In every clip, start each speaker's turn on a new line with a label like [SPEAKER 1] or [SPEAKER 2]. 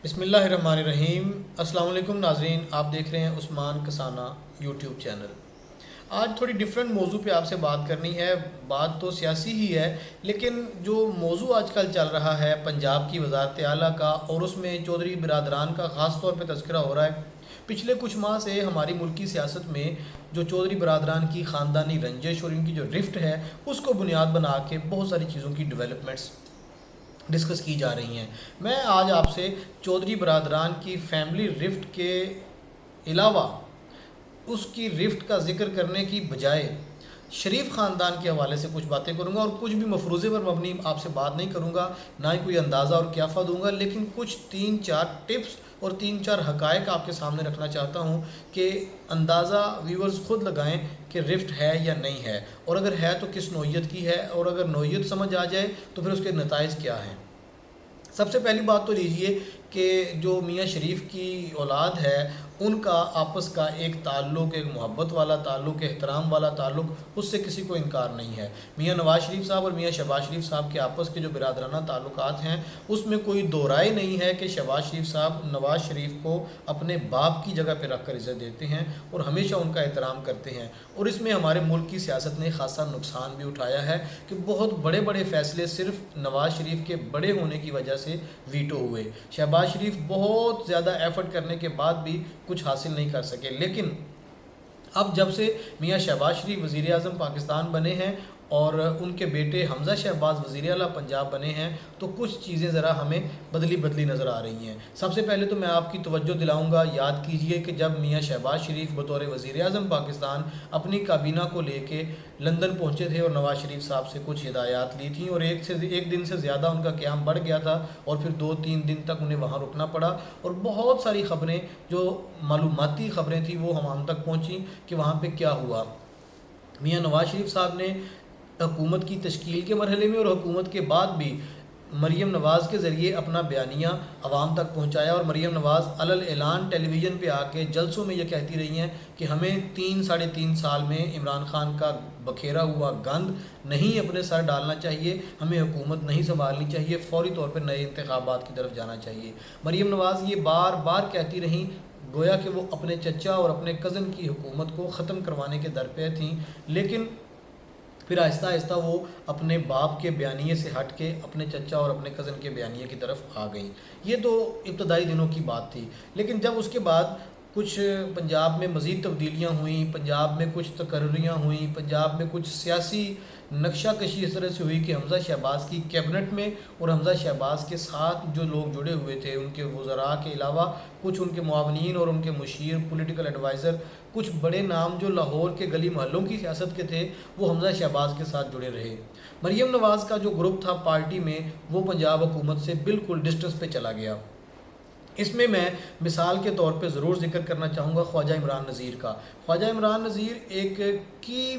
[SPEAKER 1] بسم اللہ الرحمن الرحیم۔ السلام علیکم ناظرین، آپ دیکھ رہے ہیں عثمان کسانہ یوٹیوب چینل۔ آج تھوڑی ڈیفرنٹ موضوع پہ آپ سے بات کرنی ہے۔ بات تو سیاسی ہی ہے، لیکن جو موضوع آج کل چل رہا ہے پنجاب کی وزارت اعلیٰ کا، اور اس میں چودھری برادران کا خاص طور پہ تذکرہ ہو رہا ہے۔ پچھلے کچھ ماہ سے ہماری ملکی سیاست میں جو چودھری برادران کی خاندانی رنجش اور ان کی جو رفٹ ہے، اس کو بنیاد بنا کے بہت ساری چیزوں کی ڈیولپمنٹس ڈسکس کی جا رہی ہیں۔ میں آج آپ سے چودھری برادران کی فیملی رفٹ کے علاوہ اس کی رفٹ کا ذکر کرنے کی بجائے شریف خاندان کے حوالے سے کچھ باتیں کروں گا، اور کچھ بھی مفروضے پر مبنی آپ سے بات نہیں کروں گا، نہ ہی کوئی اندازہ اور قیافہ دوں گا، لیکن کچھ 3-4 ٹپس اور 3-4 حقائق آپ کے سامنے رکھنا چاہتا ہوں کہ اندازہ ویورز خود لگائیں کہ رفٹ ہے یا نہیں ہے، اور اگر ہے تو کس نوعیت کی ہے، اور اگر نوعیت سمجھ آ جائے تو پھر اس کے نتائج کیا ہیں۔ سب سے پہلی بات تو لیجئے کہ جو میاں شریف کی اولاد ہے ان کا آپس کا ایک تعلق، ایک محبت والا تعلق، احترام والا تعلق، اس سے کسی کو انکار نہیں ہے۔ میاں نواز شریف صاحب اور میاں شہباز شریف صاحب کے آپس کے جو برادرانہ تعلقات ہیں، اس میں کوئی دو رائے نہیں ہے کہ شہباز شریف صاحب نواز شریف کو اپنے باپ کی جگہ پہ رکھ کر عزت دیتے ہیں اور ہمیشہ ان کا احترام کرتے ہیں، اور اس میں ہمارے ملک کی سیاست نے خاصا نقصان بھی اٹھایا ہے کہ بہت بڑے بڑے فیصلے صرف نواز شریف کے بڑے ہونے کی وجہ سے ویٹو ہوئے۔ شہباز شریف بہت زیادہ ایفرٹ کرنے کے بعد بھی کچھ حاصل نہیں کر سکے، لیکن اب جب سے میاں شہباز شریف وزیر اعظم پاکستان بنے ہیں اور ان کے بیٹے حمزہ شہباز وزیر اعلیٰ پنجاب بنے ہیں، تو کچھ چیزیں ذرا ہمیں بدلی نظر آ رہی ہیں۔ سب سے پہلے تو میں آپ کی توجہ دلاؤں گا، یاد کیجئے کہ جب میاں شہباز شریف بطور وزیر اعظم پاکستان اپنی کابینہ کو لے کے لندن پہنچے تھے اور نواز شریف صاحب سے کچھ ہدایات لی تھیں، اور ایک دن سے زیادہ ان کا قیام بڑھ گیا تھا، اور پھر 2-3 دن تک انہیں وہاں رکنا پڑا، اور بہت ساری خبریں جو معلوماتی خبریں تھیں وہ ہم تک پہنچیں کہ وہاں پہ کیا ہوا۔ میاں نواز شریف صاحب نے حکومت کی تشکیل کے مرحلے میں اور حکومت کے بعد بھی مریم نواز کے ذریعے اپنا بیانیہ عوام تک پہنچایا، اور مریم نواز علل اعلان ٹیلی ویژن پہ آ کے جلسوں میں یہ کہتی رہی ہیں کہ ہمیں 3-3.5 سال میں عمران خان کا بکھیرا ہوا گند نہیں اپنے سر ڈالنا چاہیے، ہمیں حکومت نہیں سنبھالنی چاہیے، فوری طور پہ نئے انتخابات کی طرف جانا چاہیے۔ مریم نواز یہ بار بار کہتی رہیں، گویا کہ وہ اپنے چچا اور اپنے کزن کی حکومت کو ختم کروانے کے درپے تھیں، لیکن پھر آہستہ آہستہ وہ اپنے باپ کے بیانیے سے ہٹ کے اپنے چچا اور اپنے کزن کے بیانیے کی طرف آ گئیں۔ یہ تو ابتدائی دنوں کی بات تھی، لیکن جب اس کے بعد کچھ پنجاب میں مزید تبدیلیاں ہوئیں، پنجاب میں کچھ تقرریاں ہوئیں، پنجاب میں کچھ سیاسی نقشہ کشی اس طرح سے ہوئی کہ حمزہ شہباز کی کیبنٹ میں اور حمزہ شہباز کے ساتھ جو لوگ جڑے ہوئے تھے، ان کے وزراء کے علاوہ کچھ ان کے معاونین اور ان کے مشیر، پولیٹیکل ایڈوائزر، کچھ بڑے نام جو لاہور کے گلی محلوں کی سیاست کے تھے، وہ حمزہ شہباز کے ساتھ جڑے رہے۔ مریم نواز کا جو گروپ تھا پارٹی میں، وہ پنجاب حکومت سے بالکل ڈسٹنس پہ چلا گیا۔ اس میں مثال کے طور پہ ضرور ذکر کرنا چاہوں گا خواجہ عمران نذیر کا۔ خواجہ عمران نذیر ایک کی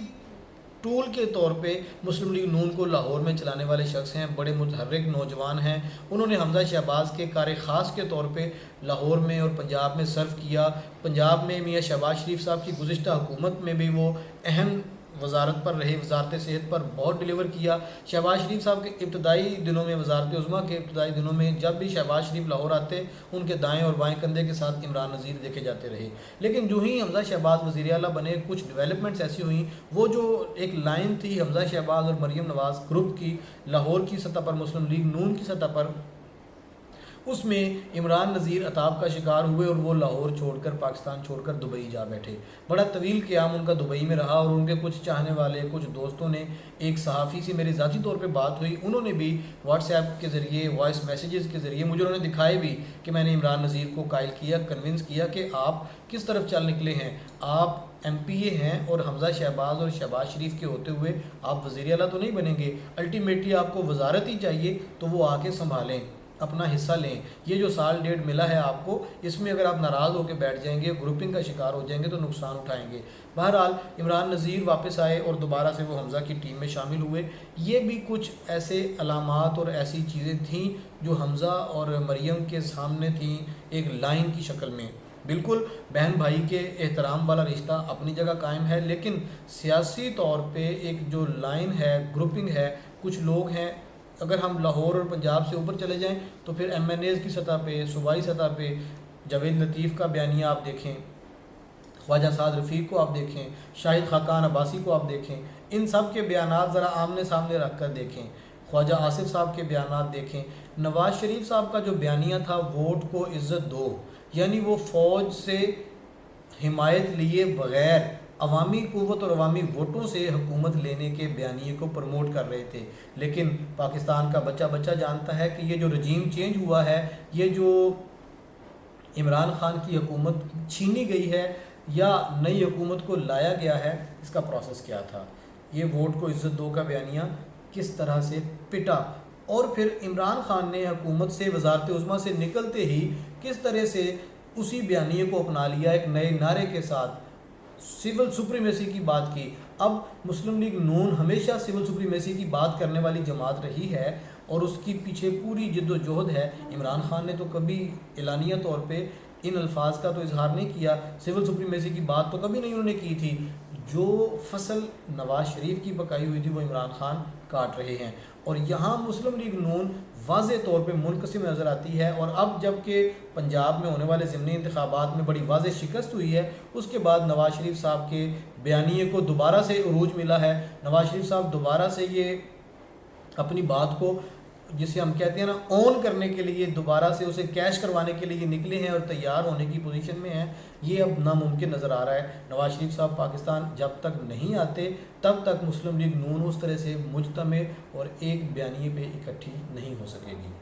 [SPEAKER 1] ٹول کے طور پہ مسلم لیگ نون کو لاہور میں چلانے والے شخص ہیں، بڑے متحرک نوجوان ہیں۔ انہوں نے حمزہ شہباز کے کار خاص کے طور پہ لاہور میں اور پنجاب میں سرو کیا۔ پنجاب میں میاں شہباز شریف صاحب کی گزشتہ حکومت میں بھی وہ اہم وزارت پر رہے، وزارت صحت پر بہت ڈیلیور کیا۔ شہباز شریف صاحب کے ابتدائی دنوں میں، وزارت عظمیٰ کے ابتدائی دنوں میں، جب بھی شہباز شریف لاہور آتے، ان کے دائیں اور بائیں کندھے کے ساتھ عمران نذیر دیکھے جاتے رہے، لیکن جو ہی حمزہ شہباز وزیر اعلیٰ بنے، کچھ ڈیولپمنٹس ایسی ہوئیں، وہ جو ایک لائن تھی حمزہ شہباز اور مریم نواز گروپ کی لاہور کی سطح پر، مسلم لیگ نون کی سطح پر، اس میں عمران نذیر عطاب کا شکار ہوئے اور وہ لاہور چھوڑ کر، پاکستان چھوڑ کر دبئی جا بیٹھے۔ بڑا طویل قیام ان کا دبئی میں رہا، اور ان کے کچھ چاہنے والے، کچھ دوستوں نے، ایک صحافی سے میری ذاتی طور پہ بات ہوئی، انہوں نے بھی واٹس ایپ کے ذریعے، وائس میسیجز کے ذریعے مجھے انہوں نے دکھائے بھی کہ میں نے عمران نذیر کو قائل کیا، کنونس کیا کہ آپ کس طرف چل نکلے ہیں، آپ ایم پی اے ہیں اور حمزہ شہباز اور شہباز شریف کے ہوتے ہوئے آپ وزیر اعلیٰ تو نہیں بنیں گے، الٹیمیٹلی آپ کو وزارت ہی چاہیے، تو وہ آ کے سنبھالیں، اپنا حصہ لیں۔ یہ جو سال ڈیڑھ ملا ہے آپ کو، اس میں اگر آپ ناراض ہو کے بیٹھ جائیں گے، گروپنگ کا شکار ہو جائیں گے، تو نقصان اٹھائیں گے۔ بہرحال عمران نذیر واپس آئے اور دوبارہ سے وہ حمزہ کی ٹیم میں شامل ہوئے۔ یہ بھی کچھ ایسے علامات اور ایسی چیزیں تھیں جو حمزہ اور مریم کے سامنے تھیں ایک لائن کی شکل میں۔ بالکل بہن بھائی کے احترام والا رشتہ اپنی جگہ قائم ہے، لیکن سیاسی طور پہ ایک جو لائن ہے، گروپنگ ہے، کچھ لوگ ہیں اگر ہم لاہور اور پنجاب سے اوپر چلے جائیں تو پھر ایم این ایز کی سطح پہ، صوبائی سطح پہ جاوید لطیف کا بیانیہ آپ دیکھیں، خواجہ سعد رفیق کو آپ دیکھیں، شاہد خاقان عباسی کو آپ دیکھیں، ان سب کے بیانات ذرا آمنے سامنے رکھ کر دیکھیں، خواجہ آصف صاحب کے بیانات دیکھیں۔ نواز شریف صاحب کا جو بیانیہ تھا ووٹ کو عزت دو، یعنی وہ فوج سے حمایت لیے بغیر عوامی قوت اور عوامی ووٹوں سے حکومت لینے کے بیانیے کو پروموٹ کر رہے تھے۔ لیکن پاکستان کا بچہ بچہ جانتا ہے کہ یہ جو رجیم چینج ہوا ہے، یہ جو عمران خان کی حکومت چھینی گئی ہے یا نئی حکومت کو لایا گیا ہے، اس کا پروسیس کیا تھا۔ یہ ووٹ کو عزت دو کا بیانیہ کس طرح سے پٹا، اور پھر عمران خان نے حکومت سے، وزارت عظمیٰ سے نکلتے ہی کس طرح سے اسی بیانیے کو اپنا لیا، ایک نئے نعرے کے ساتھ سول سپریمیسی کی بات کی۔ اب مسلم لیگ نون ہمیشہ سول سپریمیسی کی بات کرنے والی جماعت رہی ہے اور اس کی پیچھے پوری جد و جہد ہے۔ عمران خان نے تو کبھی اعلانیہ طور پہ ان الفاظ کا تو اظہار نہیں کیا، سول سپریمیسی کی بات تو کبھی نہیں انہوں نے کی تھی۔ جو فصل نواز شریف کی پکائی ہوئی تھی وہ عمران خان کاٹ رہے ہیں، اور یہاں مسلم لیگ نون واضح طور پہ منقسم نظر آتی ہے۔ اور اب جب کہ پنجاب میں ہونے والے ضمنی انتخابات میں بڑی واضح شکست ہوئی ہے، اس کے بعد نواز شریف صاحب کے بیانیے کو دوبارہ سے عروج ملا ہے۔ نواز شریف صاحب دوبارہ سے یہ اپنی بات کو، جسے ہم کہتے ہیں نا، اون کرنے کے لیے، دوبارہ سے اسے کیش کروانے کے لیے نکلے ہیں اور تیار ہونے کی پوزیشن میں ہیں۔ یہ اب ناممکن نظر آ رہا ہے۔ نواز شریف صاحب پاکستان جب تک نہیں آتے تب تک مسلم لیگ نون اس طرح سے مجتمع اور ایک بیانیے پہ اکٹھی نہیں ہو سکے گی۔